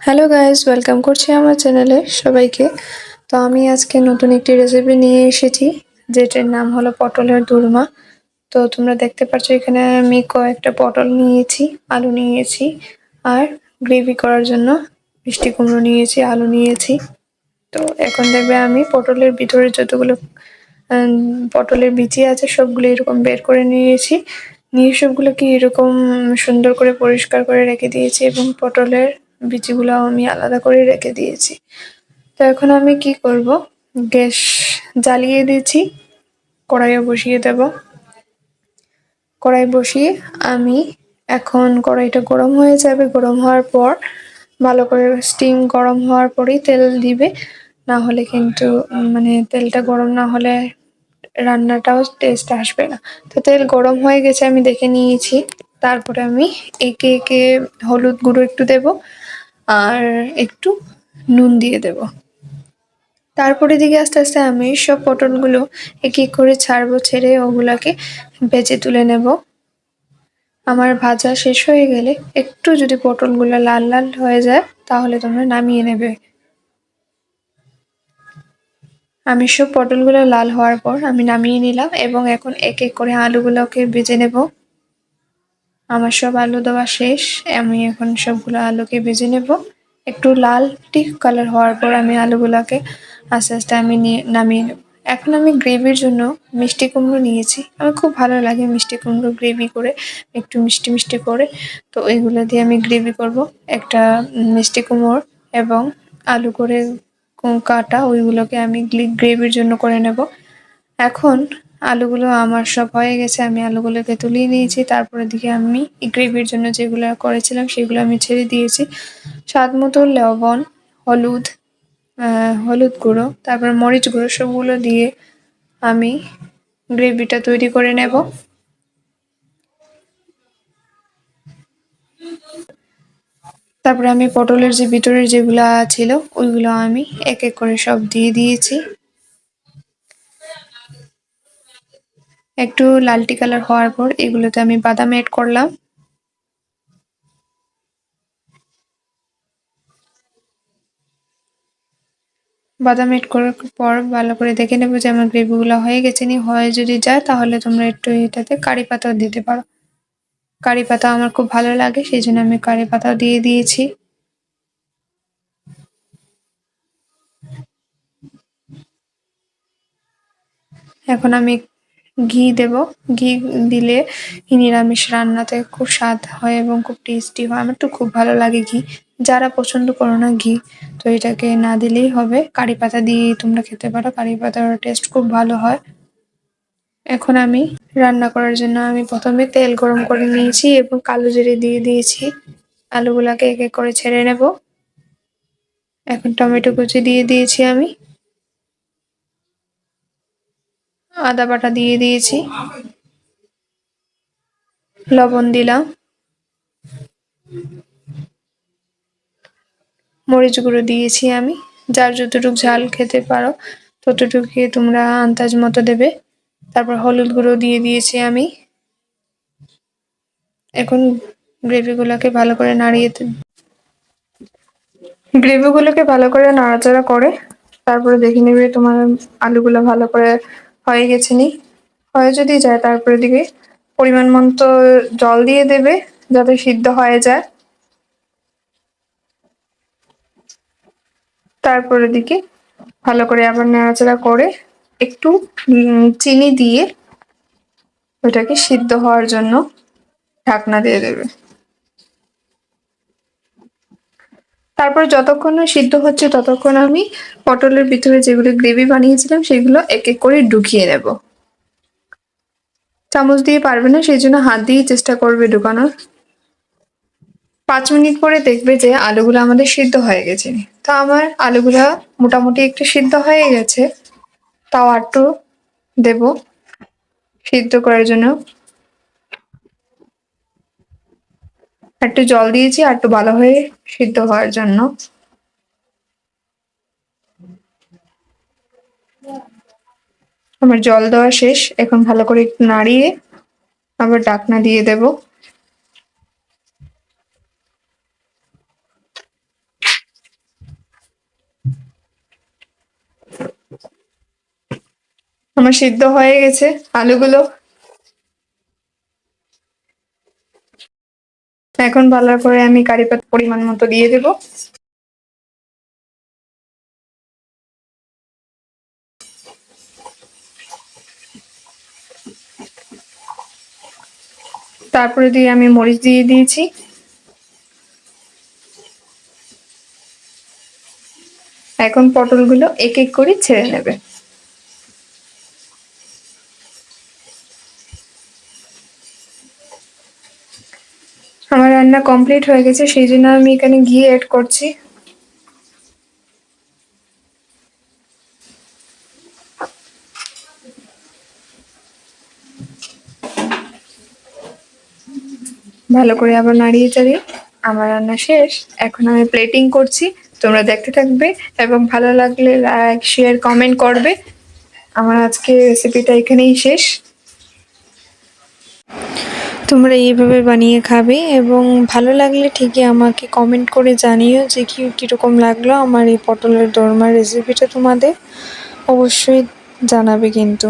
Hello guys, welcome করছি আমার চ্যানেলে সবাইকে। তো আমি আজকে নতুন একটি রেসিপি নিয়ে এসেছি, যেটার নাম হলো পটলের দোরমা। তো তোমরা দেখতে পাচ্ছ এখানে আমি কয়েকটা পটল নিয়েছি, আলু নিয়েছি, আর গ্রেভি করার জন্য মিষ্টি কুমড়ো নিয়েছি, আলু নিয়েছি। তো এখন দেখবে আমি পটলের ভিতরে যতগুলো পটলের বিচি আছে সবগুলো এরকম বের করে নিয়েছি। নিয়ে সবগুলোকে এরকম সুন্দর করে পরিষ্কার করে রেখে দিয়েছি এবং পটলের বিচিগুলো আমি আলাদা করে রেখে দিয়েছি। তো এখন আমি কি করব, গ্যাস জ্বালিয়ে দিয়েছি, কড়াইয়ে বসিয়ে দেব। কড়াই বসিয়ে আমি এখন কড়াইটা গরম হয়ে যাবে, গরম হওয়ার পর ভালো করে স্টিম গরম হওয়ার পরেই তেল দিবে, না হলে কিন্তু মানে তেলটা গরম না হলে রান্নাটাও টেস্ট আসবে না। তো তেল গরম হয়ে গেছে আমি দেখে নিয়েছি। তারপরে আমি একে একে হলুদ গুঁড়ো একটু দেব আর একটু নুন দিয়ে দেব। তারপরে দিকে আস্তে আস্তে আমি সব পটলগুলো এক এক করে ছাড়বো, ছেড়ে ওগুলাকে ভেজে তুলে নেব। আমার ভাজা শেষ হয়ে গেলে একটু যদি পটলগুলো লাল লাল হয়ে যায় তাহলে তোমরা নামিয়ে নেবে। আমি সব পটলগুলো লাল হওয়ার পর আমি নামিয়ে নিলাম এবং এখন এক এক করে আলুগুলোকে ভেজে নেব। আমার সব আলু দেওয়া শেষ, আমি এখন সবগুলো আলুকে ভেজে নেব। একটু লালটি কালার হওয়ার পর আমি আলুগুলোকে আস্তে আস্তে আমি নামিয়ে নেব। এখন আমি গ্রেভির জন্য মিষ্টি কুমড়ো নিয়েছি। আমার খুব ভালো লাগে মিষ্টি কুমড়ো গ্রেভি করে, একটু মিষ্টি মিষ্টি করে। তো ওইগুলো দিয়ে আমি গ্রেভি করব। একটা মিষ্টি কুমড়ো এবং আলু করে কাটা ওইগুলোকে আমি গ্রেভির জন্য করে নেব। এখন আলুগুলো আমার সব হয়ে গেছে, আমি আলুগুলোকে তুলিয়ে নিয়েছি। তারপরে দিকে আমি গ্রেভির জন্য যেগুলো করেছিলাম সেগুলো আমি ছেড়ে দিয়েছি। স্বাদ মতো লবণ, হলুদ, হলুদ গুঁড়ো, তারপর মরিচ গুঁড়ো সবগুলো দিয়ে আমি গ্রেভিটা তৈরি করে নেব। তারপরে আমি পটলের যে ভিতরের যেগুলা ছিল ওইগুলো আমি এক এক করে সব দিয়ে দিয়েছি। একটু লালটি কালার হওয়ার পর এগুলোতে আমি বাদাম এড করলাম। বাদাম এড করার পর ভালো করে দেখে নেবো যে আমার গ্রেভিগুলো হয়ে গেছে নি। হয়ে যদি যায় তাহলে তোমরা একটু এটাতে কারি পাতাও দিতে পারো। কারি পাতা আমার খুব ভালো লাগে, সেই জন্য আমি কারি পাতাও দিয়ে দিয়েছি। এখন আমি ঘি দেব। ঘি দিলে নিরামিষ রান্নাতে খুব স্বাদ হয় এবং খুব টেস্টি হয়। আমার তো খুব ভালো লাগে ঘি। যারা পছন্দ করো না ঘি, তো এটাকে না দিলেই হবে, কারি পাতা দিয়ে তোমরা খেতে পারো। কারি পাতার টেস্ট খুব ভালো হয়। এখন আমি রান্না করার জন্য আমি প্রথমে তেল গরম করে নিয়েছি এবং কালো জিরে দিয়ে দিয়েছি। আলুগুলাকে এক এক করে ছেড়ে নেব। এখন টমেটো কুচি দিয়ে দিয়েছি, আমি আদা বাটা দিয়ে দিয়েছি, লবণ দিলাম, মরিচ গুঁড়ো দিয়েছি আমি। যার যতটুকু ঝাল খেতে পারো ততটুকু তোমরা আন্দাজ মতো দেবে। তারপর হলুদ গুঁড়ো দিয়ে দিয়েছি আমি। এখন গ্রেভিগুলোকে ভালো করে নাড়াচাড়া করে তারপরে দেখে নিবে তোমার আলুগুলো ভালো করে হয়ে গেছে নি। হয়ে যদি যায় তারপরে দিকে পরিমাণ মতো জল দিয়ে দেবে যাতে সিদ্ধ হয়ে যায়। তারপরে দিকে ভালো করে আবার নাড়াচাড়া করে একটু চিনি দিয়ে ওটাকে সিদ্ধ হওয়ার জন্য ঢাকনা দিয়ে দেবে। তারপর যতক্ষণ না সিদ্ধ হচ্ছে ততক্ষণ আমি পটলের ভিতরে যেগুলো গ্রেভি বানিয়েছিলাম সেগুলো এক এক করে ঢুকিয়ে নেব। চামচ দিয়ে পারবে না, সেই জন্য হাত দিয়ে চেষ্টা করবে ঢুকানোর। 5 মিনিট পরে দেখবে যে আলুগুলো আমাদের সিদ্ধ হয়ে গেছে। তো আমার আলুগুলা মোটামুটি একটু সিদ্ধ হয়ে গেছে, তাও একটু দেব সিদ্ধ করার জন্য। একটু জল দিয়েছি আর একটু ভালো হয়ে সিদ্ধ হওয়ার জন্য। আমার জল দেওয়া শেষ, এখন ভালো করে একটু নাড়িয়ে আবার ঢাকনা দিয়ে দেব। আমার সিদ্ধ হয়ে গেছে আলুগুলো। এখন ভালো করে আমি কারি পাতা পরিমাণ মতো দিয়ে দেব। তারপরে দিয়ে আমি মরিচ দিয়ে দিয়েছি। এখন পটলগুলো এক এক করে ছেড়ে নেবে। আমার রান্না কমপ্লিট হয়ে গেছে, সেই জন্য আমি এখানে ঘি অ্যাড করছি। ভালো করে আবার নাড়িয়ে চাড়িয়ে আমার রান্না শেষ। এখন আমি প্লেটিং করছি, তোমরা দেখতে থাকবে এবং ভালো লাগলে লাইক শেয়ার কমেন্ট করবে। আমার আজকে রেসিপিটা এখানেই শেষ। তোমরা এইভাবে বানিয়ে খাবে এবং ভালো লাগলে ঠিকই আমাকে কমেন্ট করে জানিও যে কীরকম লাগলো আমার এই পটলের দোরমার রেসিপিটা। তোমাদের অবশ্যই জানাবে কিন্তু।